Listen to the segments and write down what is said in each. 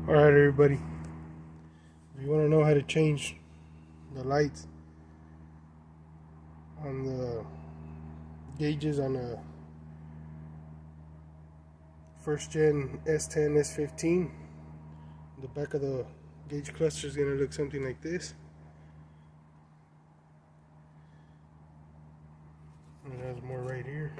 Alright everybody, if you want to know how to change the lights on the gauges on a first gen S10, S15, the back of the gauge cluster is going to look something like this. And there's more right here.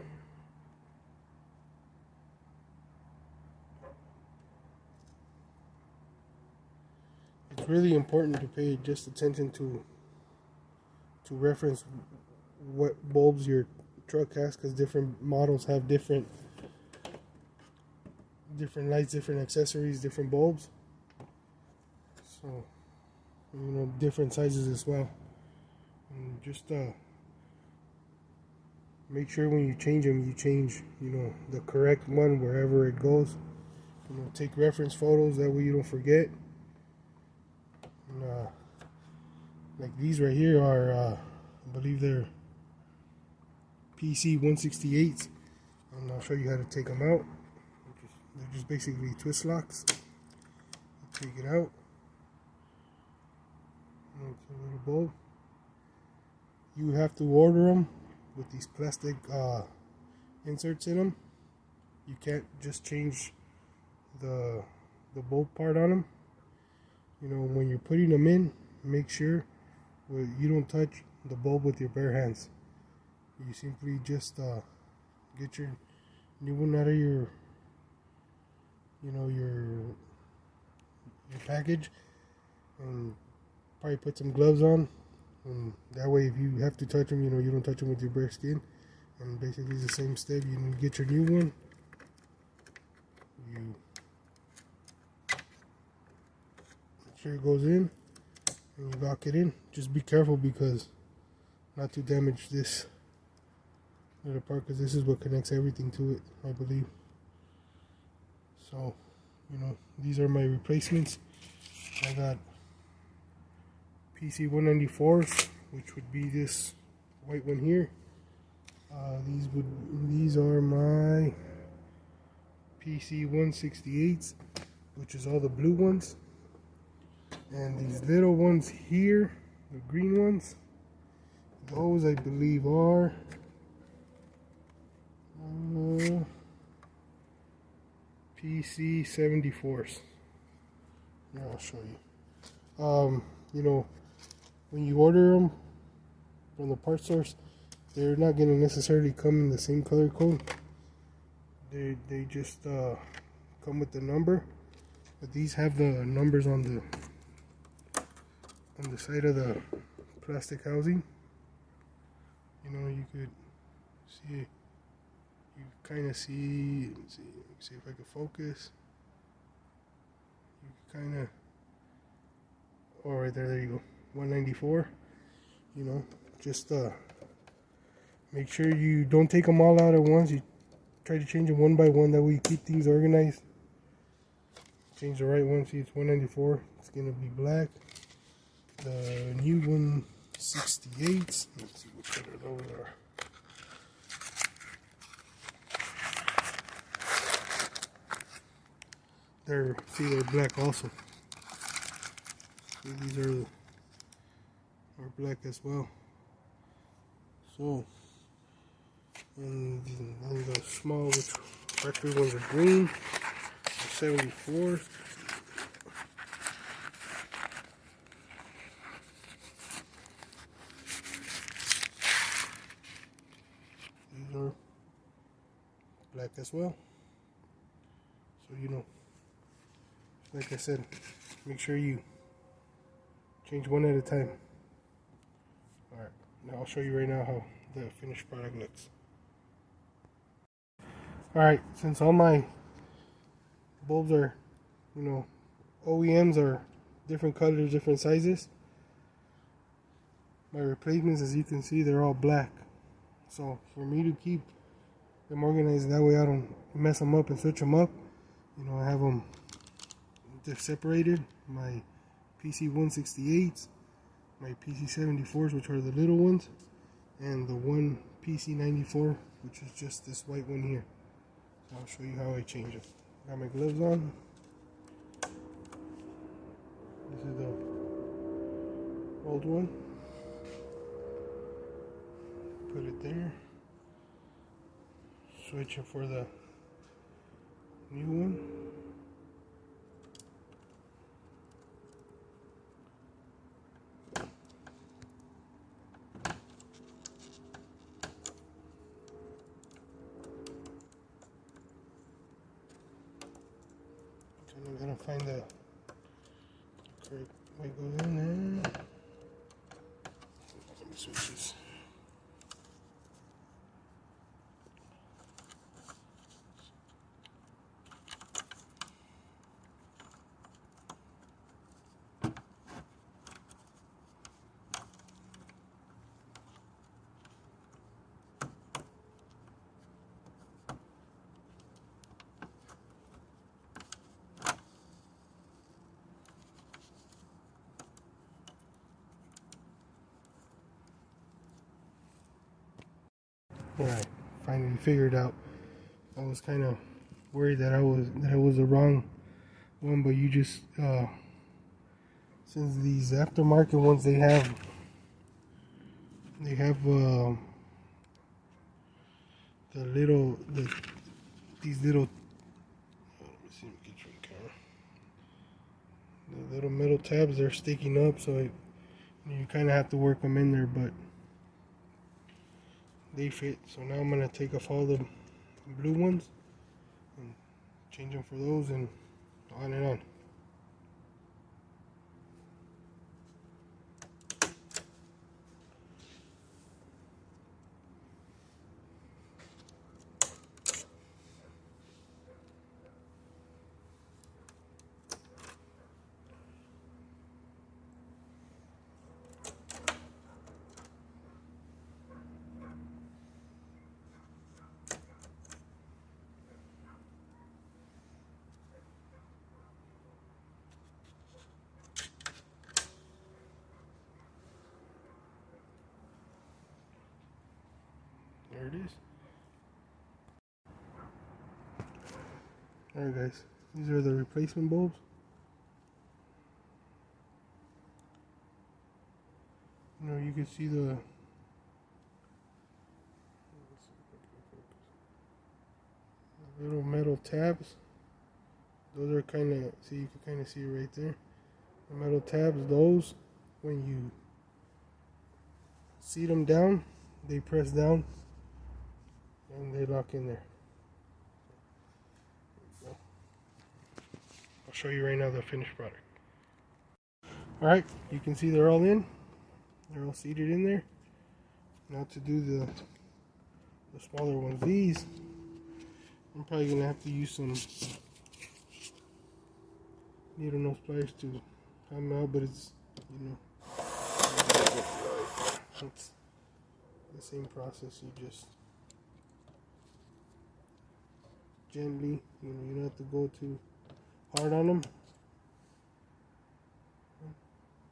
It's really important to pay just attention to reference what bulbs your truck has, because different models have different lights, different accessories, different bulbs. So, different sizes as well. And just make sure when you change them, you change, the correct one wherever it goes. Take reference photos, that way you don't forget. And, like these right here are, I believe they're PC 168s, and I'll show you how to take them out. They're just basically twist locks. Take it out. It's a little bulb. You have to order them with these plastic inserts in them. You can't just change the bulb part on them. When you're putting them in, make sure you don't touch the bulb with your bare hands. You simply just get your new one out of your package, and probably put some gloves on, and that way if you have to touch them, you don't touch them with your bare skin. And basically it's the same step. You get your new one, you make sure it goes in, and you lock it in. Just be careful, because not to damage this little part, because this is what connects everything to it, I believe. So, these are my replacements. I got PC 194s, which would be this white one here. These are my PC 168s, which is all the blue ones. And these little ones here, the green ones, those I believe are PC 74s. Yeah, I'll show you. When you order them from the part source, they're not going to necessarily come in the same color code. They just come with the number, but these have the numbers on the side of the plastic housing. You could see it. You kind of see. Let's see if I can focus. You kind of. Oh, right there. There you go. 194. Just make sure you don't take them all out at once. You try to change them one by one. That way you keep things organized. Change the right one. See, it's 194. It's gonna be black. The new 168s. Let's see what color those are. They're black also. See, these are black as well. So, and the small, which factory ones are green, the 74s. These are black as well. So, like I said, make sure you change one at a time. Alright, now I'll show you right now how the finished product looks. Alright, since all my bulbs are, OEMs are different colors, different sizes, my replacements, as you can see, they're all black. So for me to keep them organized, that way I don't mess them up and switch them up, I have them separated. My PC 168s, my PC 74s, which are the little ones, and the one PC 94, which is just this white one here. I'll show you how I change it. Got my gloves on. old one. Put it there. Switch it for the new one. I'm gonna find the correct way it goes in there. Switches. Alright, finally figured out. I was kind of worried that I was the wrong one, but you just since these aftermarket ones they have these little let me see if we can get you on camera. The little metal tabs, they're sticking up, so you kind of have to work them in there, but they fit. So now I'm gonna take off all the blue ones and change them for those, and on and on. There it is. Alright guys, these are the replacement bulbs. You know, you can see the little metal tabs. Those are kind of, see, you can kind of see it right there. The metal tabs, those, when you seat them down, they press down and they lock in there. I'll show you right now the finished product. Alright, you can see they're all in. They're all seated in there. Now to do the smaller ones, these, I'm probably going to have to use some needle nose pliers to come out, but it's, you know, it's the same process. You just gently, you know, you don't have to go too hard on them.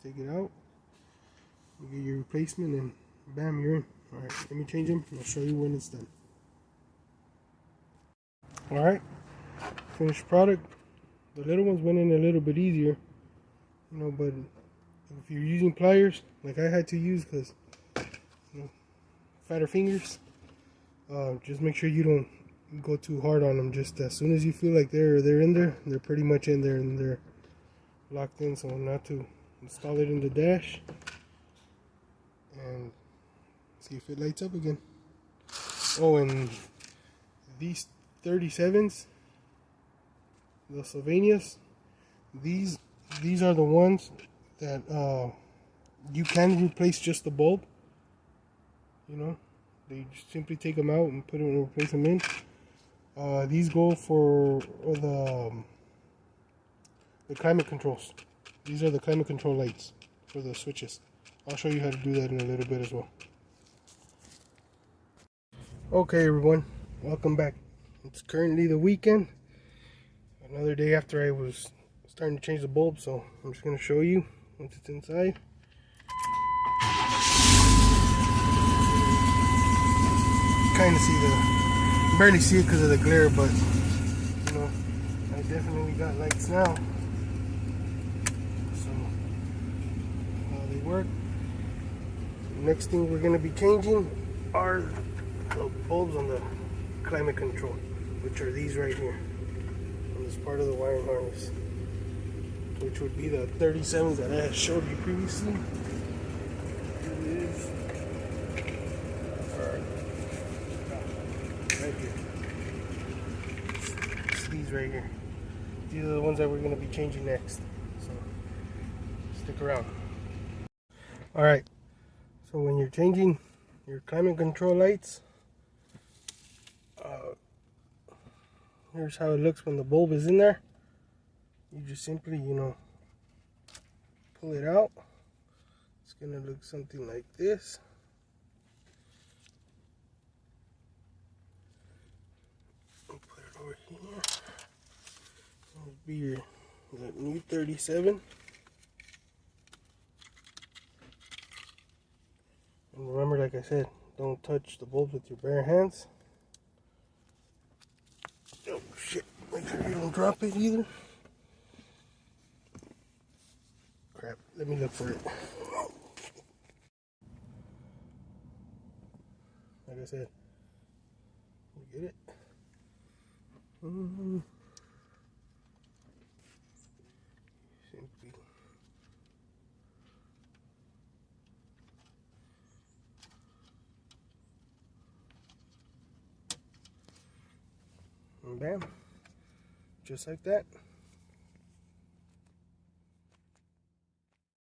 Take it out, you get your replacement, and bam, you're in. Alright, let me change them and I'll show you when it's done. Alright, finished product. The little ones went in a little bit easier, you know, but if you're using pliers like I had to use, because, you know, fatter fingers, just make sure you don't go too hard on them. Just as soon as you feel like they're in there, they're pretty much in there and they're locked in. So now to install it in the dash and see if it lights up again. Oh, and these 37s, the Sylvanias, these are the ones that you can replace just the bulb. You know, they just simply take them out and put them and replace them in. These go for the climate controls. These are the climate control lights for the switches. I'll show you how to do that in a little bit as well. Okay everyone, welcome back. It's currently the weekend. Another day after I was starting to change the bulb, so I'm just going to show you once it's inside. Kind of see barely see it because of the glare, but you know, I definitely got lights now. So they work. next thing we're going to be changing are the bulbs on the climate control, which are these right here. And this part of the wiring harness, which would be the 37s that I had showed you previously. Here it is. Right here. It's these right here. These are the ones that we're going to be changing next. So stick around. Alright, so when you're changing your climate control lights, here's how it looks when the bulb is in there. You just simply, pull it out. It's gonna look something like this. I'll put it over here. It'll be your new 37. And remember, like I said, don't touch the bulbs with your bare hands. Oh shit, make sure you don't drop it either. Crap, let me look for it. Like I said, you get it? Simply and bam, just like that.